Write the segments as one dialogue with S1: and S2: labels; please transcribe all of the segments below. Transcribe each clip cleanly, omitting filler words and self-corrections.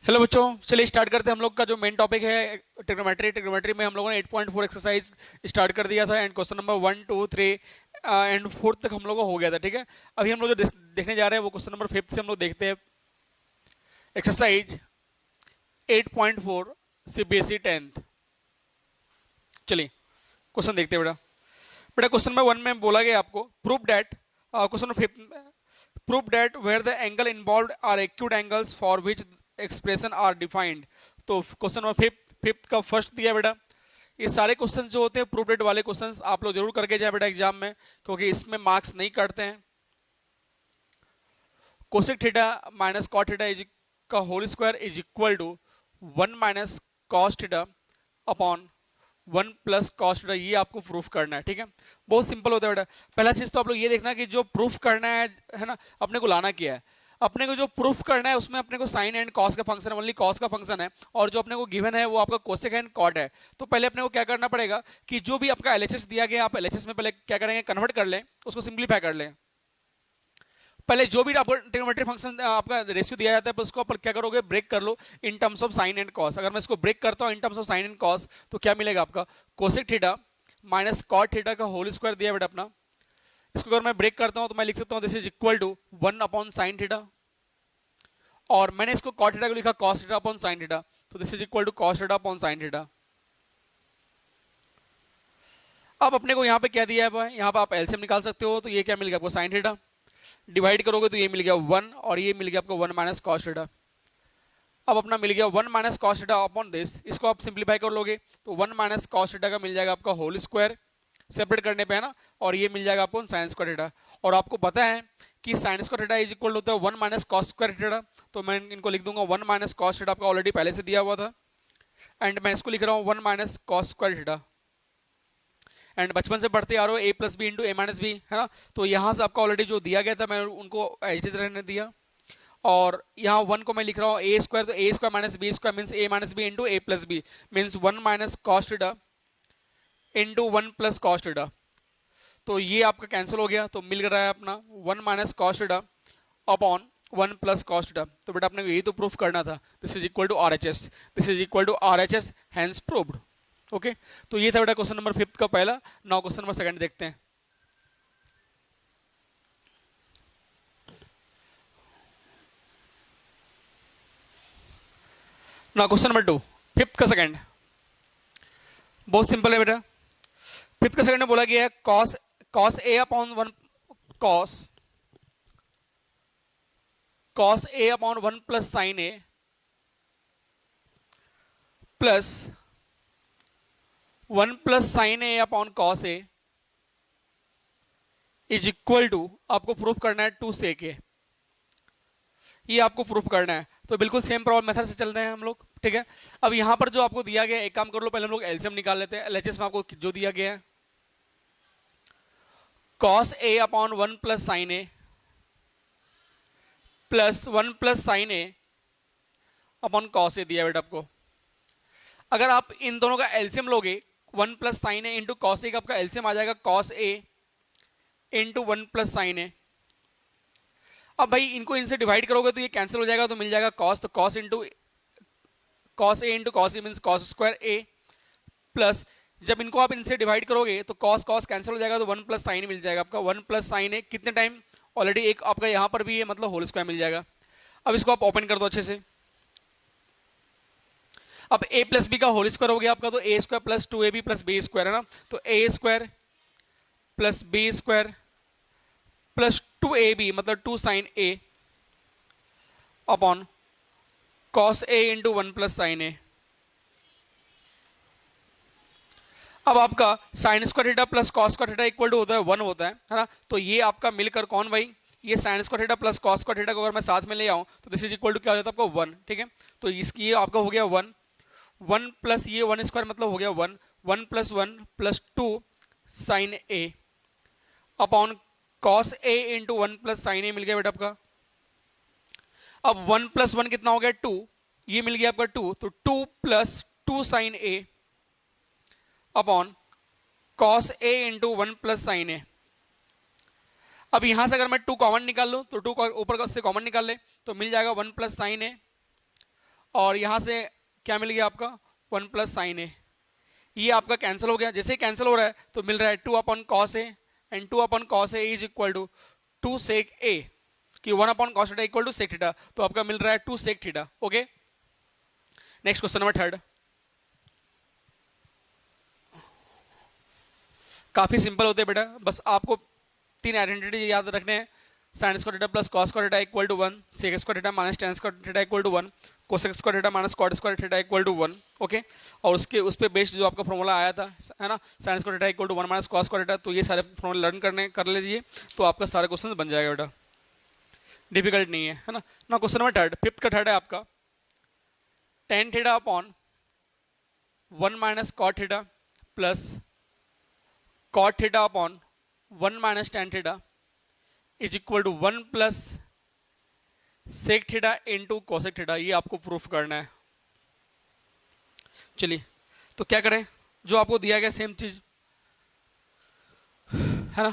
S1: Hello बच्चों, चलिए start करते हैं। हम लोग का जो मेन टॉपिक है ट्रिग्नोमेट्री में हम लोगों ने 8.4 एक्सरसाइज स्टार्ट कर दिया था एंड क्वेश्चन नंबर 1 2 3 एंड 4 तक हम लोग को हो गया था। ठीक है, अभी हम लोग जो देखने जा रहे हैं वो क्वेश्चन नंबर 5 से हम लोग देखते हैं। Exercise 8.4 CBSE 10th। चलिए क्वेश्चन देखते हैं बेटा। बेटा क्वेश्चन नंबर 1 में बोला गया आपको prove that, question number 5, prove that where the angle involve are acute angles for which expression are defined. तो क्वेश्चन नंबर फिफ्थ का फर्स्ट दिया बेटा। ये सारे क्वेश्चन जो होते हैं प्रूव डेट वाले क्वेश्चन आप लोग जरूर करके जाए बेटा एग्जाम में, क्योंकि इसमें मार्क्स नहीं कटते हैं। Cosec theta minus cot theta is का whole square is equal to 1 minus cos theta upon 1 plus cos theta. ये आपको प्रूफ करना है। ठीक है, बहुत सिंपल होता है बेटा। पहला चीज तो आप लोग ये देखना कि जो प्रूफ करना है ना, अपने को लाना क्या है। अपने को जो प्रूफ करना है उसमें अपने को साइन एंड कॉस का फंक्शन है, ओनली कॉस का फंक्शन है, और जो अपने को गिवन है वो आपका कोसेक एंड कॉट है। तो पहले अपने को क्या करना पड़ेगा कि जो भी आपका एलएचएस दिया गया आप एलएचएस में पहले क्या करेंगे, कन्वर्ट कर लें, उसको सिंप्लीफाई कर लें। पहले जो भी आपको ट्रिग्नोमेट्री फंक्शन आपका रेशियो दिया जाता है उसको आप क्या करोगे, ब्रेक कर लो in terms of sine and cos. अगर मैं इसको ब्रेक करता हूं in terms of sine and cos तो क्या मिलेगा आपका, cosec theta minus cot theta का होल स्क्वायर दिया बेटा अपना। इसको अगर मैं ब्रेक करता हूं तो मैं लिख सकता हूं this is equal to 1 upon sine theta, और मैंने इसको कॉट थीटा को लिखा cos theta upon sine theta, तो this is equal to cos theta upon sine theta. अब अपने को यहाँ पे क्या दिया है, यहाँ पे आप एलसीएम निकाल सकते हो। तो ये क्या मिल गया आपको, साइन थीटा डिवाइड करोगे तो ये मिल गया 1, और ये मिल गया आपको 1 माइनस कॉस थीटा। अब अपना मिल गया 1 minus cos theta upon this, इसको आप सिंप्लीफाई कर लोगे तो 1 माइनस कॉस थीटा का मिल जाएगा आपका होल स्क्वायर सेपरेट करने पे है ना, और ये मिल जाएगा आपको साइन स्क्वायर थीटा। और आपको पता है कि sign square theta is equal होता है 1 माइनस कॉस स्क्वायर थीटा, तो मैं इनको लिख दूंगा 1 माइनस कॉस थीटा आपका ऑलरेडी पहले से दिया हुआ था, एंड मैं इसको लिख रहा हूँ 1 minus cos square theta. And बचपन से पढ़ते आ रहे हो ए प्लस बी इंटू ए माइनस बी, है ना। तो यहाँ से आपका ऑलरेडी जो दिया गया था मैं उनको एज इट रहने दिया, और यहाँ 1 को मैं लिख रहा हूँ ए स्क्वायर, तो ए square minus B square means A minus B into A plus B means 1 minus cos theta into 1 plus cos theta. तो ये आपका कैंसिल हो गया, तो मिल रहा है अपना 1 minus cos theta upon 1 plus cos theta. तो बेटा अपने को यही तो प्रूफ करना था, this is equal to R H S, this is equal to R H S, hence proved. Okay, तो ये था बेटा क्वेश्चन नंबर 5 का पहला। नाउ क्वेश्चन नंबर 2 देखते हैं। नाउ क्वेश्चन नंबर 2, 5th का सेकंड, बहुत सिंपल है बेटा। 5th का सेकंड में बोला गया है cos cos a upon 1 cos cos a upon 1 plus sine A plus 1 plus sine A upon cos a is equal to, आपको प्रूफ करना है 2 सेक ए। ये आपको प्रूफ करना है, तो बिल्कुल सेम प्रॉब्लम मेथड से चल रहे हैं हम लोग। ठीक है, अब यहां पर जो आपको दिया गया है, एक काम कर लो, पहले हम लोग एलसीएम निकाल लेते हैं। एलएचएस में आपको जो दिया गया है cos a upon 1 plus sine A plus 1 plus sine A upon cos ए दिया बेटा आपको। अगर आप इन दोनों का एलसीएम लोगे 1 प्लस साइन ए इंटू कॉस ए का आपका एलसीएम आ जाएगा cos A into 1 plus sine A. अब भाई इनको इनसे डिवाइड करोगे तो ये कैंसिल हो जाएगा, तो मिल जाएगा कॉस, तो cos into cos A into cos A mean cos square A, plus जब इनको आप इनसे डिवाइड करोगे तो कॉस कॉस कैंसिल हो जाएगा, तो 1 प्लस साइन मिल जाएगा आपका। 1 प्लस साइन ए कितने टाइम, ऑलरेडी एक आपका यहां पर भी है, मतलब होल स्क्वायर मिल जाएगा। अब इसको आप ओपन कर दो अच्छे से। अब a प्लस बी का होल स्क्वायर हो गया आपका, तो ए square plus 2ab plus B square है ना, तो ए square plus B square plus 2ab मतलब 2 sine A upon cos A into 1 plus sine A. अब आपका sine square theta plus cos square theta equal to होता है 1 होता है ना। तो ये आपका मिलकर कौन भाई, ये sign square theta plus cos square theta को अगर मैं साथ में ले आऊं तो दिस इज इक्वल टू क्या हो जाता है आपको 1। ठीक है, तो इसकी ये आपका हो गया 1, 1 प्लस ये 1 स्क्वायर मतलब हो गया 1, 1 plus 1 plus 2 sine A upon cos A into 1 plus sine A मिल गया बेटा आपका। अब 1 प्लस 1 कितना हो गया 2, ये मिल गया आपका 2, तो 2 plus 2 sine A upon cos A into 1 plus sine A. अब यहां से अगर मैं 2 कॉमन निकाल लूं तो 2 ऊपर से कॉमन निकाल ले तो मिल जाएगा 1 प्लस साइन ए और यहाँ से क्या मिल गया आपका 1 प्लस साइन ए, ये आपका कैंसिल हो गया। जैसे ही कैंसिल हो रहा है तो मिल रहा है 2 upon cos a, and 2 upon cos a is equal to 2 sec a, कि 1 upon cos theta equal to sec theta, तो आपका मिल रहा है 2 sec theta. Okay, next question number 3। काफी सिंपल होते हैं बेटा, बस आपको 3 आइडेंटिटी याद रखने हैं। Sine square theta plus cos square theta equal to 1, sec square theta minus tan square theta equal to 1, cosec square theta minus cot square theta equal to 1। Okay, और उसके उस पे बेस्ड जो आपका फॉर्मूला आया था, है ना, sine square theta equal to 1 minus cos square theta, तो ये सारे फॉर्मूले लर्न कर लीजिए, तो आपका सारे क्वेश्चन बन जाएगा बेटा, डिफिकल्ट नहीं है ना। ना क्वेश्चन नंबर 3, फिफ्थ का 3 है आपका, tan theta upon 1 minus cot theta plus cot theta upon 1 minus tan theta is equal to 1 plus sec theta into cosec theta, ये आपको प्रूफ करना है। चलिए, तो क्या करें, जो आपको दिया गया सेम चीज है ना।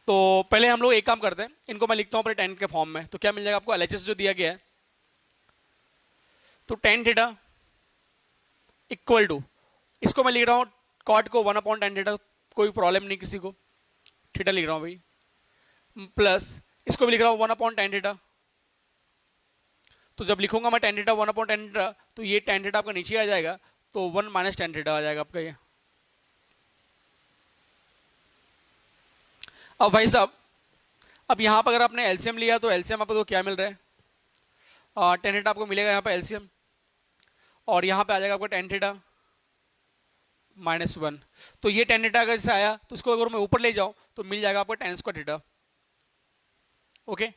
S1: तो पहले हम लोग एक काम करते हैं, इनको मैं लिखता हूं अपने टेन के फॉर्म में, तो क्या मिल जाएगा आपको, एलएचएस जो दिया गया है, तो टेन थीटा इक्वल टू, इसको मैं लिख रहा हूं कॉट को 1 अपॉन टेन थीटा, कोई प्रॉब्लम नहीं किसी को, थीटा लिख रहा हूं भाई, प्लस इसको भी लिख रहा हूं 1 अपॉन टेन थीटा। तो जब लिखूंगा मैं tan theta 1 upon tan theta, तो ये टेन थीटा आपका नीचे आ जाएगा, तो 1 माइनस टेन थीटा आ जाएगा आपका ये। अब भाई साहब, अब यहाँ पर अगर आपने एलसीएम लिया तो एलसीएम आपको क्या मिल रहा है, टेन थीटा आपको मिलेगा यहाँ पे एलसीएम, और यहाँ पे आ जाएगा आपका टेन थीटा माइनस 1। तो ये टेन थीटा अगर जैसे आया तो इसको अगर मैं ऊपर ले जाऊं तो मिल जाएगा आपको टेन स्क्वायर थीटा। ओके,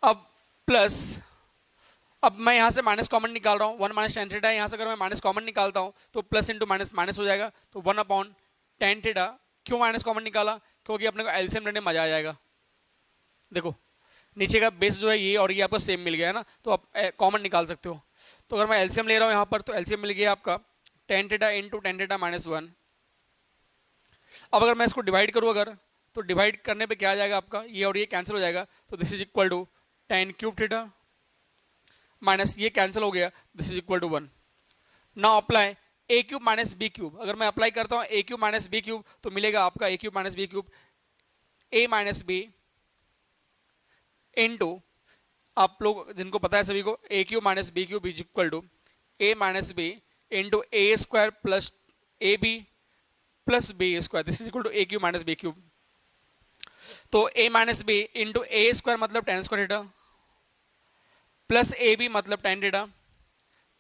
S1: अब प्लस, अब मैं यहाँ से माइनस कॉमन निकाल रहा हूँ, 1 माइनस टेन थीटा है, यहाँ से अगर मैं माइनस कॉमन निकालता हूँ तो प्लस इंटू माइनस माइनस हो जाएगा, तो 1 अपॉन टेन थीटा। क्यों माइनस कॉमन निकाला, क्योंकि अपने को एलसीएम लेने में मजा आ जाएगा। देखो नीचे का बेस जो है ये और ये आपको सेम मिल गया है ना, तो आप कॉमन निकाल सकते हो। तो अगर मैं एलसीएम ले रहा हूँ यहाँ पर, तो एलसीएम मिल गया आपका tan theta into tan theta minus 1। अब अगर मैं इसको डिवाइड करूँ अगर, तो डिवाइड करने पे क्या आ जाएगा आपका, ये और ये कैंसिल हो जाएगा, तो this is equal to tan cube theta minus ये कैंसिल हो गया, this is equal to 1। Now apply A cube minus B cube, अगर मैं अप्लाई करता हूँ A cube minus B cube तो मिलेगा आपका A cube minus B cube A minus B into, आप लोग जिनको पता है सभी को, A cube minus B cube is equal to A minus B into A square plus A B plus B square, this is equal to A cube minus B cube. तो A minus B into A square मतलब tan square theta plus A B मतलब tan theta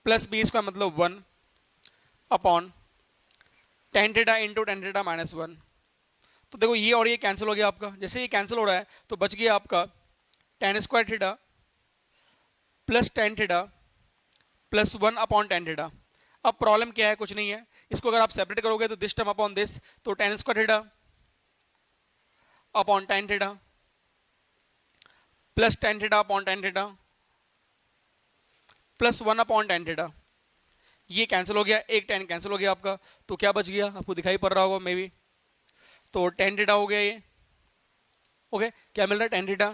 S1: plus B square मतलब 1 upon tan theta into tan theta minus 1। तो देखो ये और ये cancel हो गया आपका, जैसे ये कैंसिल हो रहा है तो बच गया आपका ten square theta plus tan theta plus 1 upon tan theta. अब प्रॉब्लम क्या है, कुछ नहीं है, इसको अगर आप सेपरेट करोगे तो दिस टर्म अपॉन दिस, तो ten square theta upon tan theta plus tan theta upon tan theta plus 1 upon tan theta, ये कैंसिल हो गया, एक टेन कैंसिल हो गया आपका, तो क्या बच गया आपको दिखाई पड़ रहा होगा मे बी, तो टेन थीटा हो गया ये। ओके, क्या मिल रहा है टेन थीटा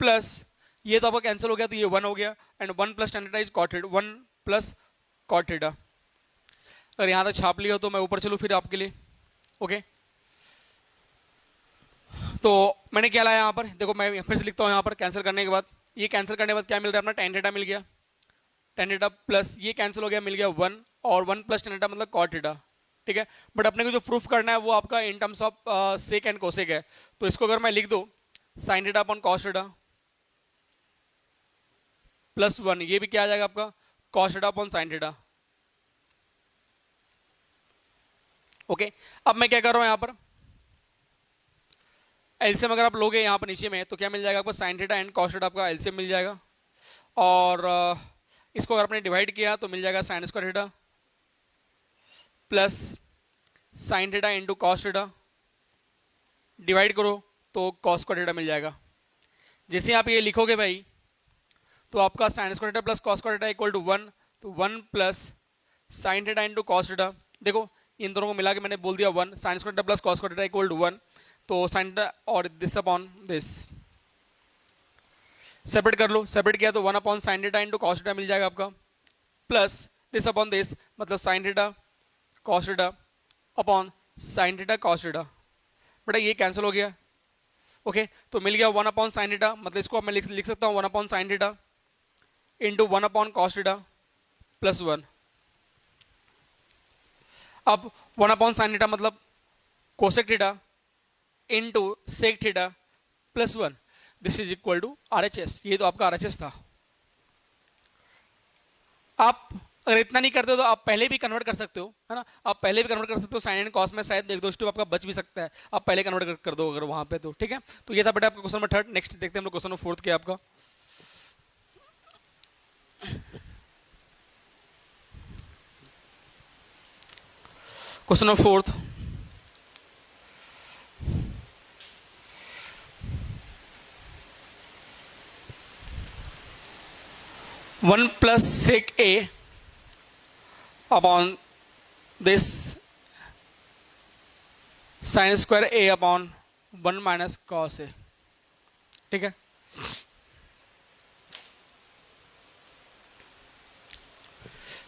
S1: प्लस ये तो आपका कैंसिल हो गया, तो ये 1 हो गया, and 1 plus tan theta is cot theta, 1 plus cot theta. अगर यहां तक छाप लिया हो तो मैं ऊपर चलूं फिर आपके लिए। ओके, तो मैंने क्या लाया यहाँ पर, देखो मैं फिर से लिखता हूँ यहाँ पर, कैंसिल करने के बाद, ये कैंसिल करने के बाद क्या मिल रहा है अपना, टेन थीटा मिल गया, टेन थीटा प्लस ये कैंसिल हो गया, मिल गया 1, और 1 प्लस टेन थीटा मतलब कॉट थीटा। ठीक है, बट अपने को जो प्रूफ करना है वो आपका in terms of sec and cosec है, तो इसको अगर मैं लिख दूं sine theta upon cos theta plus 1, ये भी क्या आ जाएगा आपका cos theta upon sine theta. Okay, अब मैं क्या कर रहा हूं यहां पर, एलसीएम अगर आप लोगे यहाँ पर नीचे में तो क्या मिल जाएगा आपको, sine theta and cos theta आपका एलसीएम मिल जाएगा, और इसको अगर आपने डिवाइड किया तो मिल जाएगा sign square theta plus sine theta into cos theta, divide करो तो कॉस स्क्वायर थीटा मिल जाएगा। जैसे आप ये लिखोगे भाई तो आपका sine square theta plus cos square theta equal to 1, तो 1 plus sine theta into cos theta, देखो इन दोनों को मिला के मैंने बोल दिया 1, sine square theta plus cos square theta equal to 1, तो साइन थीटा और दिस अपॉन दिस सेपरेट कर लो, सेपरेट किया तो 1 upon sine theta into cos theta मिल जाएगा आपका, प्लस दिस अपॉन दिस, मतलब sine theta cos theta upon sine theta cos theta. बेटा ये कैंसिल हो गया। ओके तो मिल गया 1 अपॉन साइन थीटा, मतलब इसको मैं लिख सकता हूँ 1 upon sine theta into 1 upon cos theta plus 1। अब 1 अपॉन साइन थीटा मतलब cosec theta into sec theta plus 1, this is equal to RHS। ये तो आपका RHS था। आप अगर इतना नहीं करते हो तो आप पहले भी कन्वर्ट कर सकते हो, है ना, आप पहले भी कन्वर्ट कर सकते हो साइन एंड कॉस में, शायद एक दो स्टेप आपका बच भी सकता है, आप पहले कन्वर्ट कर दो अगर वहां पे तो ठीक है। तो ये था बेटा आपका क्वेश्चन नंबर 3। नेक्स्ट देखते हैं हम लोग क्वेश्चन नंबर 4 क्या आपका। Question number 4, 1 plus sec A upon this sine square A upon 1 minus cos A, ठीक है।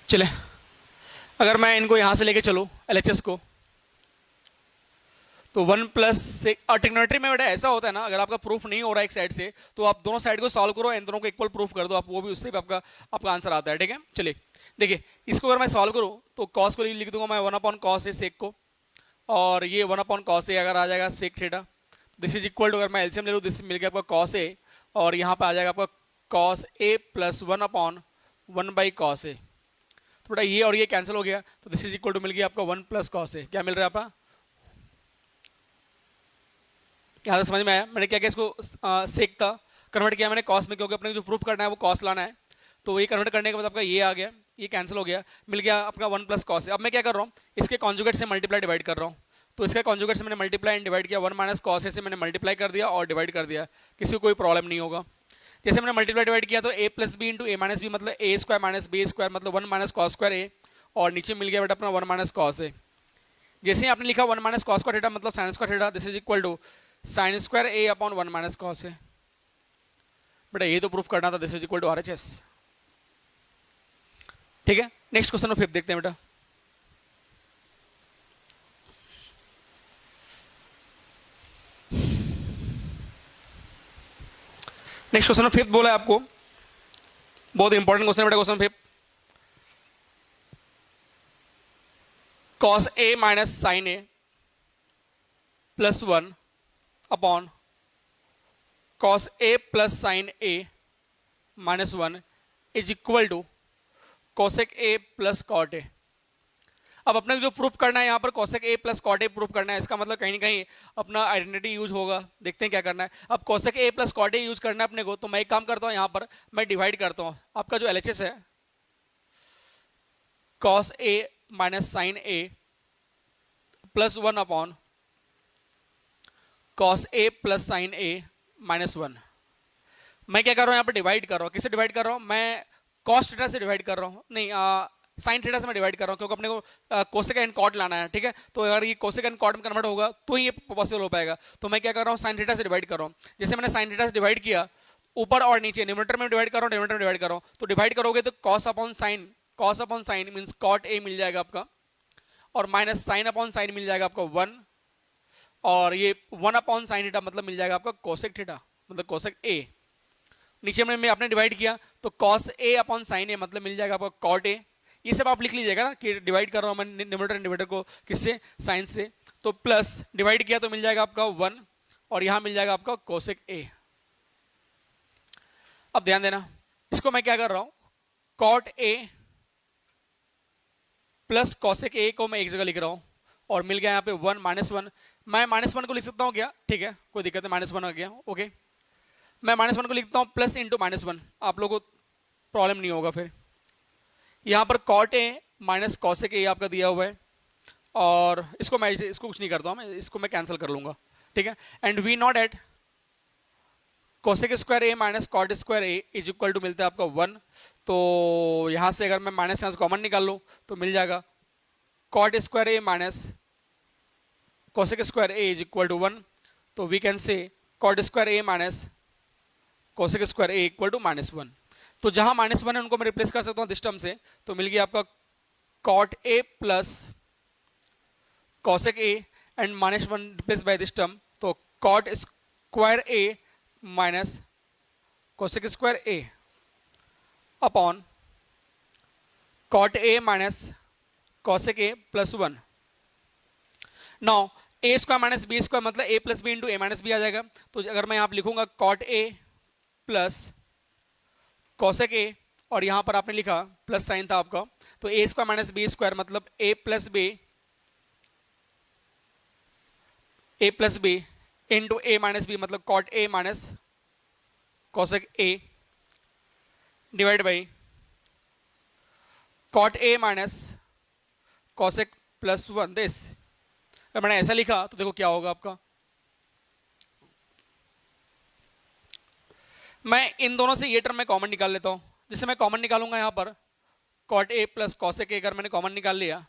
S1: चले अगर मैं इनको यहां से लेके चलूं LHS को, तो 1 प्लस और ट्रिग्नोमेट्री में बेटा ऐसा होता है ना, अगर आपका प्रूफ नहीं हो रहा है एक साइड से तो आप दोनों साइड को सॉल्व करो, इन दोनों को इक्वल प्रूफ कर दो आप, वो भी उससे भी आपका आपका आंसर आता है, ठीक है। चलिए देखिए इसको अगर मैं सॉल्व करूं तो कॉस को लिख दूंगा मैं 1 अपॉन कॉस ए सेक को, और ये 1 अपॉन कॉस ए अगर आ जाएगा sec theta, this is equal to, अगर मैं एलसीएम ले लूँ दिस मिल गया आपका कॉस ए, और यहाँ पे आ जाएगा आपका cos A plus 1 upon 1 by cos A. तो बेटा ये और ये कैंसिल हो गया, तो दिस इज इक्वल टू मिल गया आपका 1 प्लस कॉस ए। क्या मिल रहा है आपका, यहाँ से समझ में आया। मैंने क्या किया, इसको सेक था कन्वर्ट किया मैंने कॉस में, क्योंकि अपने जो प्रूफ करना है वो कॉस लाना है, तो ये कन्वर्ट करने के बाद आपका ये आ गया, ये कैंसिल हो गया, मिल गया आपका 1 प्लस कॉस। अब मैं क्या कर रहा हूँ, इसके कॉन्जुगेट से मल्टीप्लाई डिवाइड कर रहा हूँ, तो इसके कॉन्जुगेट से मैंने मल्टीप्लाई एंड डिवाइड किया, 1 माइनस कॉस ए से मैंने मल्टीप्लाई कर दिया और डिवाइड कर दिया, किसी को कोई प्रॉब्लम नहीं होगा। जैसे मैंने मल्टीप्लाई डिवाइड किया तो ए प्लस बी इंटू ए माइनस बी, मतलब ए स्क्वायर माइनस बी स्क्वायर, मतलब 1 माइनस कॉस स्क्वायर ए, और नीचे मिल गया बेटा अपना 1 माइनस कॉस ए। जैसे ही आपने लिखा 1 माइनस कॉस का थीटा मतलब sine square theta, this is equal to sine square A upon 1 minus cos A. बेटा ये तो प्रूफ करना था, this is equal to RHS, ठीक है। नेक्स्ट क्वेश्चन नंबर 5 देखते हैं बेटा। नेक्स्ट क्वेश्चन नंबर 5 बोला है आपको, बहुत इंपॉर्टेंट क्वेश्चन है बेटा question 5। Cos A minus sine A plus 1 upon cos A plus sine A minus 1 is equal to cosec a plus cot a. अब अपने को जो प्रूफ करना है यहाँ पर cosec a plus cot a proof करना है, इसका मतलब कहीं ना कहीं अपना आइडेंटिटी यूज होगा। देखते हैं क्या करना है। अब cosec a plus cot a use करना है अपने को, तो मैं एक काम करता हूँ, यहाँ पर मैं डिवाइड करता हूँ। आपका जो LHS है cos A minus sine A plus 1 upon cos A plus sine A minus 1। मैं क्या कर रहा हूँ यहाँ पर डिवाइड कर रहा हूँ, किससे डिवाइड कर रहा हूँ, मैं कॉस थीटा से डिवाइड कर रहा हूँ, नहीं साइन थीटा से मैं डिवाइड कर रहा हूँ, क्योंकि अपने को कोसेक एंड कॉट लाना है, ठीक है। तो अगर ये कोसेक एंड कॉट में कन्वर्ट होगा तो ही ये पॉसिबल हो पाएगा। तो मैं क्या कर रहा हूँ, साइन थीटा से डिवाइड कर रहा हूँ। जैसे मैंने साइन थीटा से डिवाइड किया, ऊपर और नीचे न्यूमरेटर में डिवाइड कर रहा हूँ, डिनोमिनेटर में डिवाइड कर रहा हूँ, तो डिवाइड करोगे तो cos upon sine means cot A मिल जाएगा आपका, और माइनस साइन अपॉन साइन मिल जाएगा आपका 1, और ये 1 अपॉन साइन थीटा मतलब मिल जाएगा आपका कोसेक थीटा मतलब कोसेक ए। नीचे में आपने डिवाइड किया तो कॉस ए अपॉन साइन ए मतलब मिल जाएगा आपका कॉट ए। ये सब आप लिख लीजिएगा ना कि डिवाइड कर रहा हूं मैं न्यूमरेटर एंड डिवाइडर को किससे, साइन से। तो प्लस डिवाइड किया तो मिल जाएगा आपका 1, और यहां मिल जाएगा आपका कोसेक ए। अब ध्यान देना, इसको मैं क्या कर रहा हूं, cot a plus cosec a को मैं एक जगह लिख रहा हूं, और मिल गया यहाँ पे 1 माइनस 1। मैं माइनस 1 को लिख सकता हूँ क्या, ठीक है कोई दिक्कत नहीं, माइनस 1 आ गया, ओके। मैं माइनस 1 को लिखता हूँ प्लस इंटू माइनस 1, आप लोगों को प्रॉब्लम नहीं होगा। फिर यहाँ पर cot a minus cosec a आपका दिया हुआ है, और इसको मैं इसको कुछ नहीं करता हूँ, मैं इसको मैं कैंसिल कर लूंगा, ठीक है। And we not that cosec square a minus cot square A is equal to मिलता है आपका 1। तो यहाँ से अगर मैं माइनस यहाँ से कॉमन निकाल लूँ तो मिल जाएगा cot square a minus cosec square A is equal to 1। तो we can say cot square a minus cosec square a equal to minus 1। तो जहां -1 है उनको मैं रिप्लेस कर सकता हूं दिस टर्म से, तो मिल गया आपका cot a plus cosec a and -1 replace by this term, तो cot square a minus cosec square a upon cot a minus cosec a plus 1। Now A square minus B square मतलब a plus B into A minus B आ जाएगा। तो अगर मैं यहां पर लिखूंगा cot a plus cosec a और यहां पर आपने लिखा प्लस साइन था आपका, तो ए स्क्वायर माइनस बी स्क्वायर मतलब a plus B into A minus b मतलब cot a minus cosec a divide by cot a minus cosec plus 1 this. अगर मैंने ऐसा लिखा तो देखो क्या होगा आपका, मैं इन दोनों से ये टर्म में कॉमन निकाल लेता हूं। जिसे मैं कॉमन निकालूंगा यहां पर cot a plus cosec a अगर मैंने कॉमन निकाल लिया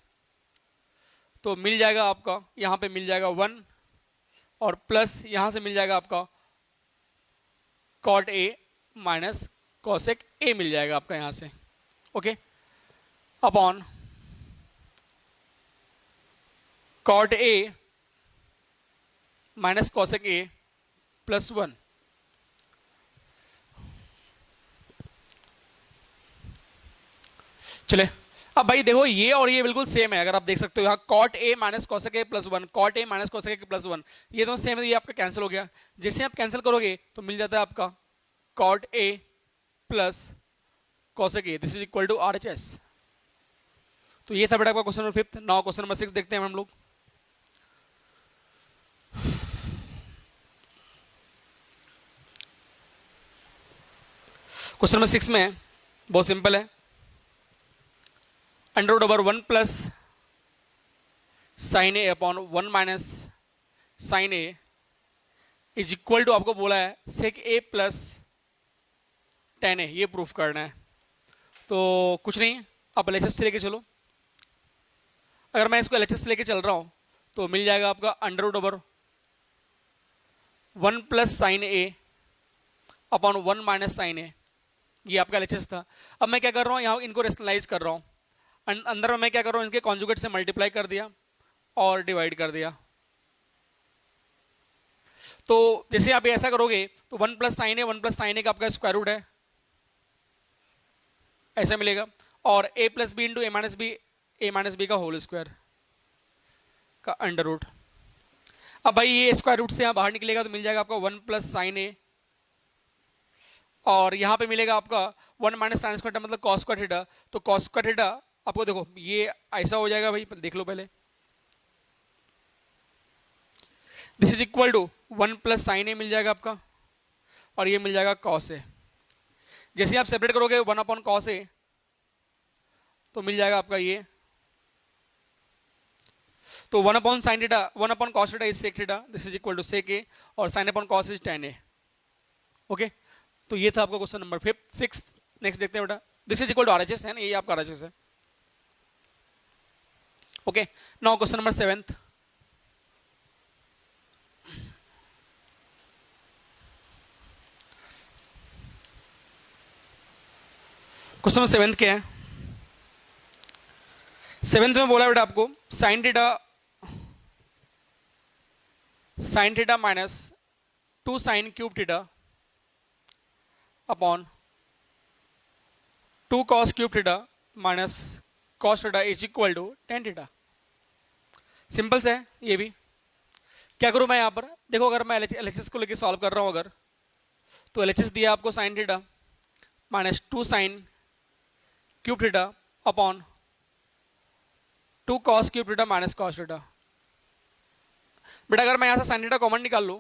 S1: तो मिल जाएगा आपका, यहां पे मिल जाएगा 1 और प्लस यहां से मिल जाएगा आपका cot a minus cosec a मिल जाएगा आपका यहां से, okay, upon cot a minus cosec a plus 1। चले अब भाई देखो ये और ये बिल्कुल सेम है, अगर आप देख सकते हो यहाँ cot a minus cosec a plus 1, cot a minus cosec a plus 1, ये दोनों सेम है, ये आपका कैंसिल हो गया। जैसे आप कैंसिल करोगे तो मिल जाता है आपका cot a plus cosec a, this is equal to RHS। तो ये था बेटा आपका question number 5। Now question number 6 देखते हैं हम लोग। क्वेश्चन नंबर 6 में बहुत सिंपल है, under root over 1 plus sine A upon 1 minus sine a is equal to आपको बोला है सेक ए प्लस टेन ए, ये प्रूफ करना है। तो कुछ नहीं, आप एलएचएस से लेके चलो। अगर मैं इसको एलएचएस से लेके चल रहा हूं तो मिल जाएगा आपका under root over 1 plus sine A upon 1 minus sine A, ये आपका एलएचएस था। अब मैं क्या कर रहा हूं, यहां इनको रेशनलाइज कर रहा हूं। अंदर में मैं क्या कर रहा हूं, इनके कॉन्जुगेट से मल्टीप्लाई कर दिया और डिवाइड कर दिया। तो जैसे आप ऐसा करोगे तो 1 प्लस साइन ए का आपका स्क्वायर रूट है, ऐसा मिलेगा, और a plus B into A minus b का होल स्क्वायर का अंडर रूट। अब भाई ये स्क्वायर रूट से यहां बाहर निकलेगा तो मिल जाएगा आपका 1 प्लस साइन ए, और यहां पे मिलेगा आपका 1 माइनस साइन स्क्वायर मतलब कॉस स्क्वायर थीटा। तो कॉस स्क्वायर थीटा आपको देखो ये ऐसा हो जाएगा भाई, देख लो पहले, this is equal to 1 plus sine A मिल जाएगा आपका, और ये मिल जाएगा कॉस ए। जैसे आप सेपरेट करोगे 1 अपॉन कॉस ए तो मिल जाएगा आपका ये, तो 1 upon sine theta 1 upon cos theta is sec theta, this is equal to sec A, और sine upon cos is tan A, okay. तो ये था आपका क्वेश्चन नंबर 6। नेक्स्ट देखते हैं बेटा, this is equal to RHS है ना, ये आपका आरएचएस है, okay. Now question number 7। Question number 7 क्या है, 7th में बोला बेटा आपको sine theta minus 2 sine cube theta upon 2 cos cube theta minus cos theta is equal to tan theta. Simple से है ये भी। क्या करूं मैं यहां पर, देखो अगर मैं एलएचएस को लेके सॉल्व कर रहा हूं अगर, तो एलएचएस दिया आपको sine theta minus 2 sine cube theta upon 2 cos cube theta minus cos theta. बेटा अगर मैं यहां से साइन थीटा कॉमन निकाल लूं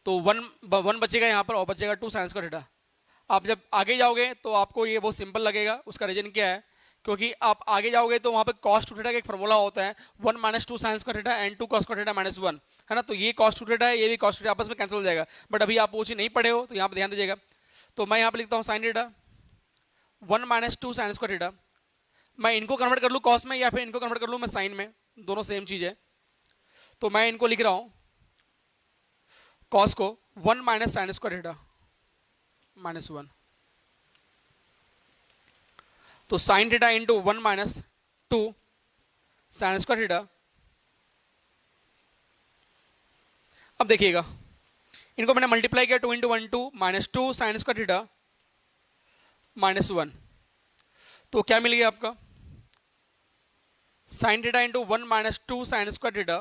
S1: तो 1 बचेगा यहां पर और बचेगा 2 साइन स्क्वायर थीटा। आप जब आगे जाओगे तो आपको ये बहुत सिंपल लगेगा, उसका रीजन क्या है, क्योंकि आप आगे जाओगे तो वहां पे cos 2 थीटा का एक फॉर्मूला होता है 1 minus 2 sign square theta and 2 cos theta minus 1, है ना। तो ये cos 2 थीटा है, ये भी cos थीटा, आपस में कैंसिल हो जाएगा। बट अभी आप वो चीज नहीं पढ़े हो तो यहाँ पे ध्यान दीजिएगा। तो मैं यहाँ पे लिखता हूँ sign theta 1 minus 2 sign square theta, मैं इनको कन्वर्ट कर लूँ कॉस में या फिर इनको कन्वर्ट कर लूँ मैं साइन में, दोनों सेम चीज है। तो मैं इनको लिख रहा हूं कॉस को 1 माइनस साइन स्क्वायर थीटा -1। तो sign theta into 1 minus 2 sign square theta. अब देखिएगा, इनको मैंने मल्टीप्लाई किया, 2 इंटू 1 2 -2 साइन स्क्वायर थीटा -1। तो क्या मिल गया आपका, sign theta into 1 -2 sign square theta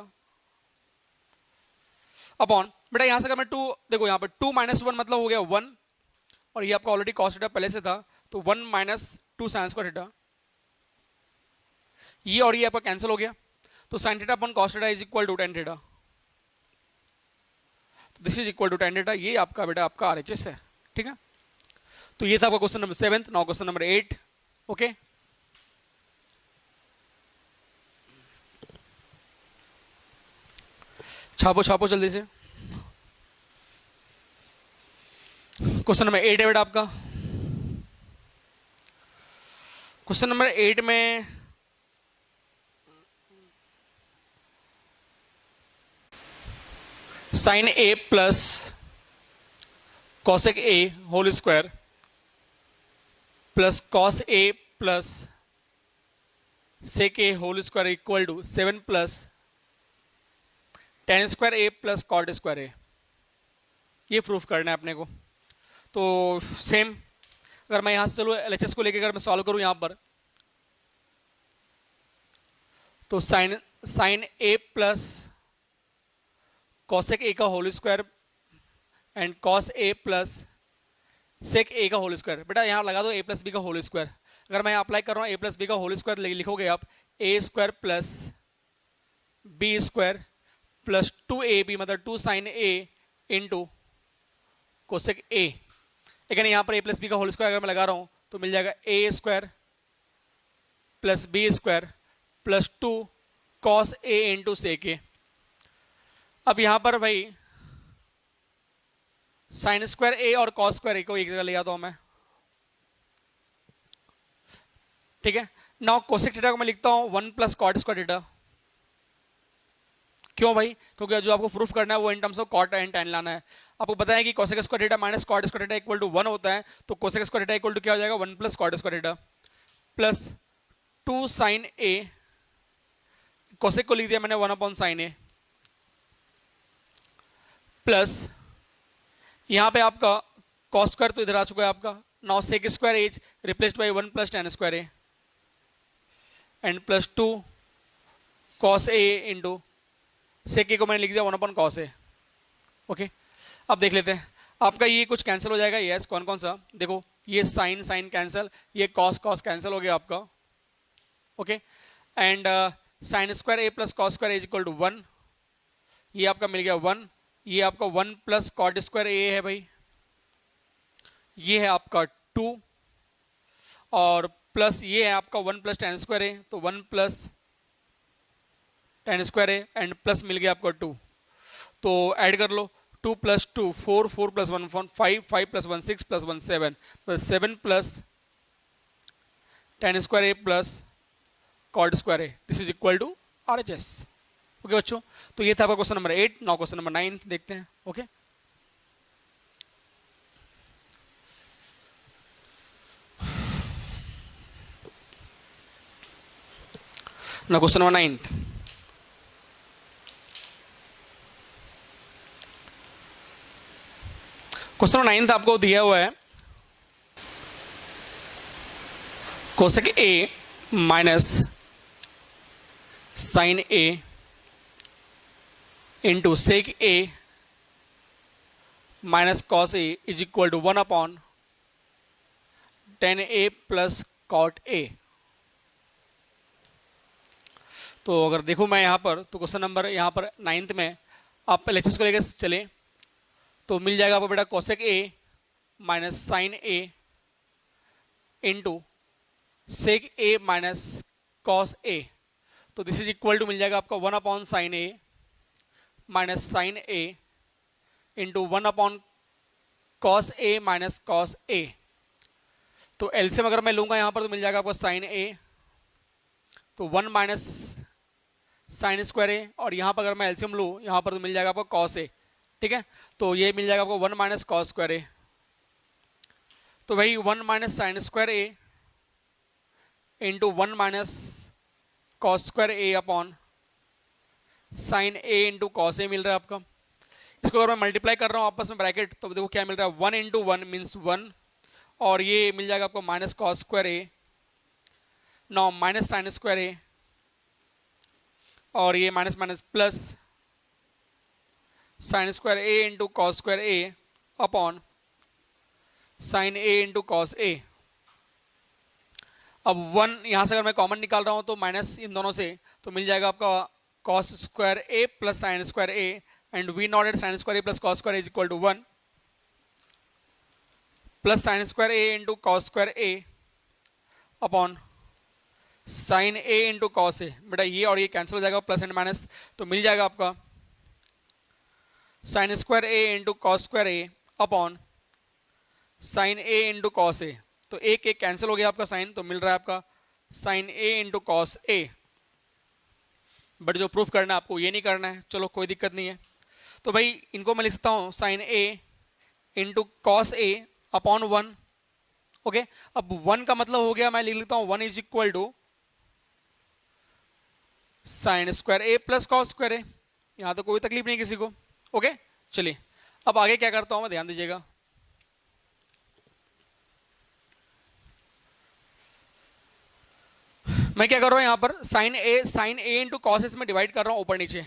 S1: upon, बेटा यहां से अगर मैं 2, देखो यहां पर 2 -1 मतलब हो गया 1, और ये आपका ऑलरेडी कॉस थीटा पहले से था, तो 1 -2 साइन स्क्वायर थीटा, ये और ये आपका कैंसिल हो गया, तो sign theta upon cos theta is equal to tan theta. This is equal to tan theta. ये आपका बेटा आपका आरएचएस है, ठीक है। तो ये था आपका question number 7। Now question number 8। Okay, छापो छापो जल्दी से। क्वेश्चन नंबर 8 है बेटा आपका। क्वेश्चन नंबर 8 में sine A plus cosec A whole square plus cos A plus sec A whole square equal to 7 plus tan square A plus cot square A. ये proof करना है अपने को। तो सेम, अगर मैं यहां से चलो एलएचएस को लेकर अगर मैं सॉल्व करूं यहां पर, तो sine A plus cosec A का whole square and cos A plus sec A का होल स्क्वायर। बेटा यहां लगा दो ए प्लस बी का होल स्क्वायर। अगर मैं अप्लाई कर रहा हूं ए प्लस बी का होल स्क्वायर, लिखोगे आप A square plus B square plus 2ab मतलब 2 sine A into cosec A. लेकिन यहां पर ए प्लस बी का होल स्क्वायर अगर मैं लगा रहा हूं तो मिल जाएगा A square plus B square plus 2 cos A into sec A. अब यहां पर भाई साइन स्क्वायर ए और कॉस स्क्वायर ए को एक जगह ले आता हूं मैं, ठीक है। नाउ कोसेक थीटा को मैं लिखता हूं 1 प्लस कॉट स्क्वायर थीटा। क्यों भाई, क्योंकि जो आपको प्रूफ करना है वो in terms of cot and tan लाना है। आपको पता है कि cosec square theta minus cot square theta equal to 1 होता है, तो cosec square theta equal to क्या हो जाएगा 1 plus cot square theta plus 2 sine A, cosec को लिख दिया मैंने 1 अपॉन साइन ए, प्लस यहां पे आपका कॉस स्क्वायर तो इधर आ चुका है आपका। Now sec square as replaced by 1 plus tan square A and plus 2 cos A into sec A को मैंने लिख दिया 1 अपॉन कॉस ए। ओके, अब देख लेते हैं आपका ये कुछ कैंसिल हो जाएगा। यस, कौन कौन सा, देखो ये साइन साइन कैंसिल, ये कॉस कॉस कैंसिल हो गया आपका। Okay, and sine square A plus cos square is equal to 1, ये आपका मिल गया 1। ये आपका 1 प्लस कॉट स्क्वायर ए है भाई, ये है आपका 2, और प्लस ये है आपका 1 प्लस tan स्क्वायर ए, तो 1 plus tan square A and plus मिल गया आपको 2। तो ऐड कर लो, 2 plus 2 4, 4 plus 1 5, 5 plus 1 6 plus 1 7, plus 7 plus tan square A plus cot square A. This is equal to RHS. Okay बच्चों, तो ये था आपका question number 8। Now question number 9 देखते हैं। Okay, now question number 9। Question number 9 आपको दिया हुआ है cosec A minus sine A into sec A minus cos a is equal to 1 upon tan a plus cot a. तो अगर देखूं मैं यहां पर, तो क्वेश्चन नंबर यहां पर 9th में आप एलएचएस को लेकर चले तो मिल जाएगा आपको बेटा cosec A minus sine A into sec A minus cos A. तो दिस इज इक्वल टू मिल जाएगा आपका 1 upon sine A minus sine A into 1 upon cos A minus cos A. तो एलसीएम अगर मैं लूंगा यहां पर तो मिल जाएगा आपको साइन ए, तो 1 माइनस साइन स्क्वायर ए, और यहां पर अगर मैं एलसीएम लूं यहां पर तो मिल जाएगा आपको कॉस ए। ठीक है, तो ये मिल जाएगा आपको 1 माइनस कॉस स्क्वायर ए तो भाई 1 minus sine square A into 1 minus cos square A upon sine A into cos ए मिल रहा है आपका। इसको अगर मैं मल्टीप्लाई कर रहा हूँ आपस में ब्रैकेट, तो देखो क्या मिल रहा है, 1 इंटू 1 मीन्स 1, और ये मिल जाएगा आपको माइनस कॉस स्क्वायर ए, नौ माइनस साइन स्क्वायर ए, और ये minus minus plus sine square A into cos square A upon sine A into cos A. अब 1 यहां से अगर मैं कॉमन निकाल रहा हूं तो माइनस इन दोनों से, तो मिल जाएगा आपका cos square A plus sine square A, and we not at sine square A plus cos square is equal to 1 plus sine square A into cos square A upon sine A into cos A. बेटा ये और ये cancel हो जाएगा, plus and minus, तो मिल जाएगा आपका sine square A into cos square A upon sine A into cos A. तो एक एक कैंसिल हो गया आपका साइन, तो मिल रहा है आपका sine A into cos a. But जो प्रूफ करना है आपको ये नहीं करना है, चलो कोई दिक्कत नहीं है। तो भाई इनको मैं लिख सकता हूँ sign A into cos a upon 1। Okay, अब 1 का मतलब हो गया, मैं लिख लेता हूँ 1 is equal to sine square A plus cos square A. यहां तो कोई तकलीफ नहीं किसी को। ओके, चलिए अब आगे क्या करता हूं मैं, ध्यान दीजिएगा। मैं क्या कर रहा हूं यहां पर, साइन ए इंटू कॉस ए से मैं डिवाइड कर रहा हूं ऊपर नीचे।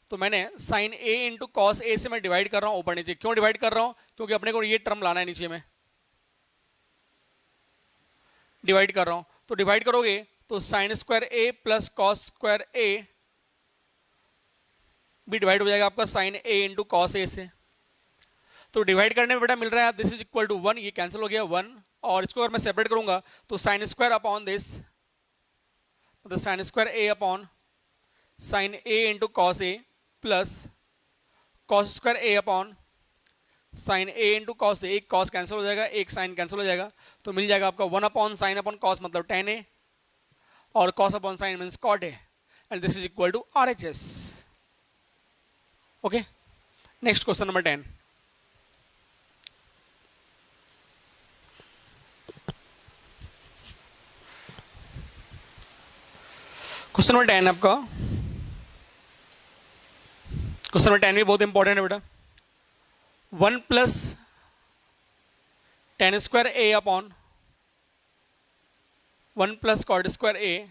S1: तो मैंने साइन ए इंटू कॉस ए से मैं डिवाइड कर रहा हूं ऊपर नीचे। क्यों डिवाइड कर रहा हूं, क्योंकि अपने को ये टर्म लाना है नीचे में, डिवाइड कर रहा हूं। तो डिवाइड करोगे तो साइन स्क्वायर ए प्लस कॉस स्क्वायर ए भी डिवाइड हो जाएगा आपका साइन ए इंटू कॉस ए से। तो डिवाइड करने में बेटा मिल रहा है दिस इज इक्वल टू 1, ये कैंसिल हो गया 1, और इसको अगर मैं सेपरेट करूंगा तो साइन स्क्वायर अपॉन दिस, मतलब sine square A upon sine A into cos A plus cos square A upon sine A into cos ए। एक कॉस कैंसिल हो जाएगा, एक साइन कैंसिल हो जाएगा, तो मिल जाएगा आपका 1 अपॉन साइन अपॉन कॉस मतलब tan ए, और cos upon sine means cot a, and this is equal to RHS। Okay, next question number 10। Question number 10 आपका, क्वेश्चन नंबर 10 भी बहुत इंपॉर्टेंट है बेटा। 1 plus tan square A upon 1 plus cot square A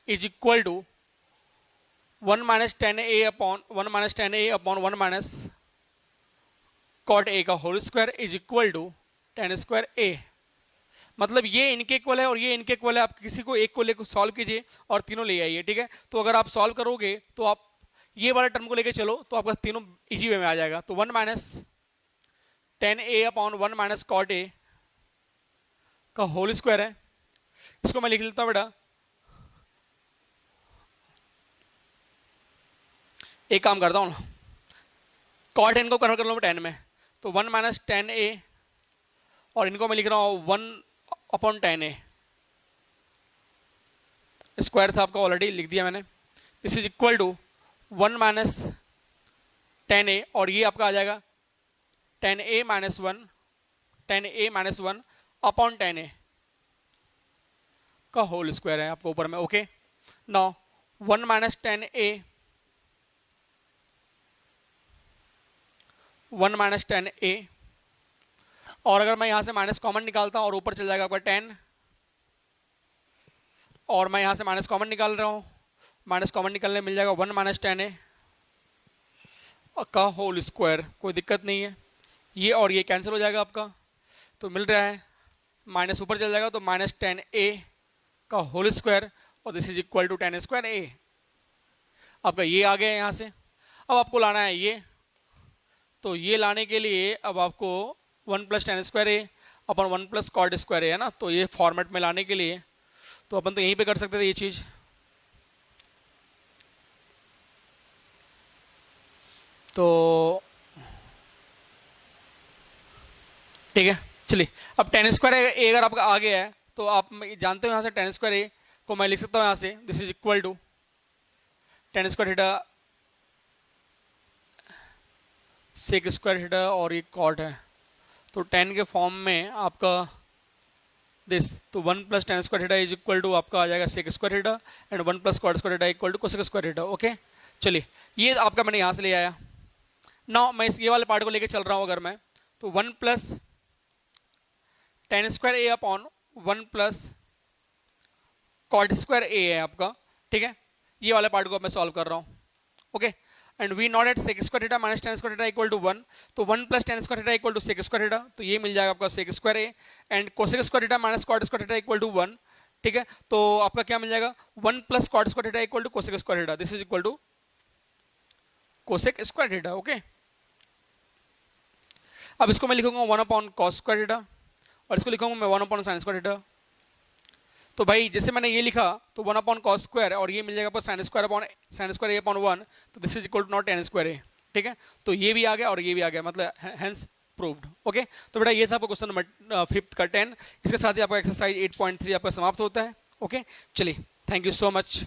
S1: is equal to 1 minus tan A upon 1 minus tan A upon 1 minus cot ए का whole square is equal to tan square A. मतलब ये इनके equal है और ये इनके equal है। आप किसी को एक को लेकर सॉल्व कीजिए और तीनों ले आइए, ठीक है। तो अगर आप सॉल्व करोगे तो आप ये वाला टर्म को लेके चलो तो आपका तीनों इजी वे में आ जाएगा। तो 1 माइनस tan ए अपॉन 1 माइनस कॉट ए का होल स्क्वायर है। इसको मैं लिख लेता हूं बेटा, एक काम करता हूं ना, कॉट एन को कन्वर्ट कर लो tan में, तो 1 माइनस tan ए, और इनको मैं लिख रहा हूं 1 अपॉन tan ए। स्क्वायर था आपका, ऑलरेडी लिख दिया मैंने। This is equal to 1 minus tan a, और ये आपका आ जाएगा tan a minus 1, tan a minus 1 upon tan ए का होल स्क्वायर है आपको ऊपर में। Okay, now 1 minus tan a, 1 minus tan a, और अगर मैं यहां से माइनस कॉमन निकालता हूं और ऊपर चल जाएगा आपका tan, और मैं यहां से माइनस कॉमन निकाल रहा हूं, माइनस कॉमन निकालने मिल जाएगा 1 माइनस tan ए का होल स्क्वायर। कोई दिक्कत नहीं है, ये और ये कैंसिल हो जाएगा आपका, तो मिल रहा है माइनस ऊपर चल जाएगा तो माइनस tan ए का होल स्क्वायर, और this is equal to tan square A. आपका ये आ गया यहां से। अब आपको लाना है ये, तो ये लाने के लिए अब आपको 1 प्लस tan स्क्वायर ए अपन 1 प्लस कॉट स्क्वायर ए है ना, तो ये फॉर्मेट में लाने के लिए तो अपन तो यहीं पे कर सकते थे ये चीज। तो ठीक है, चलिए अब tan स्क्वायर ए अगर आपका आ गया है तो आप जानते हो यहां से tan स्क्वायर ए को मैं लिख सकता हूं यहां से, this is equal to tan स्क्वायर थीटा सेक स्क्वायर थीटा, और ये कॉट है तो 10 के फॉर्म में आपका दिस, तो 1 plus tan square theta is equal to आपका आ जाएगा sec square theta and 1 plus cot square theta equal to cosec square theta. Okay, चलिए ये आपका मैंने यहाँ से ले आया। नाउ मैं इस ये वाले पार्ट को लेके चल रहा हूँ अगर मैं, तो 1 plus tan square A upon 1 plus cot square ए है आपका, ठीक है। ये वाले पार्ट को मैं सॉल्व कर रहा हूँ। Okay, and we not that sec square theta minus tan square theta equal to 1, तो 1 plus tan square theta equal to sec square theta, तो ये मिल जाएगा आपका sec square A and cosec square theta minus cot square theta equal to 1, ठीक है। तो आपका क्या मिल जाएगा 1 plus cot square theta equal to cosec square theta, this is equal to cosec square theta. Okay, अब इसको मैं लिखूंगा 1 अपॉन कॉस स्क्वायर थीटा और इसको लिखूंगा मैं 1 अपॉन साइन स्क्वायर थीटा। तो भाई जैसे मैंने ये लिखा तो 1 अपॉन कॉस स्क्वायर और ये मिल जाएगा आपको साइन स्क्वायर ए अपॉन 1, तो this is equal to not tan square A, ठीक है। तो ये भी आ गया और ये भी आ गया, मतलब हेंस प्रूव्ड। ओके, तो बेटा ये था आपका क्वेश्चन नंबर 5 का 10। इसके साथ ही आपका एक्सरसाइज 8.3 आपका समाप्त होता है। ओके, चलिए, थैंक यू सो मच।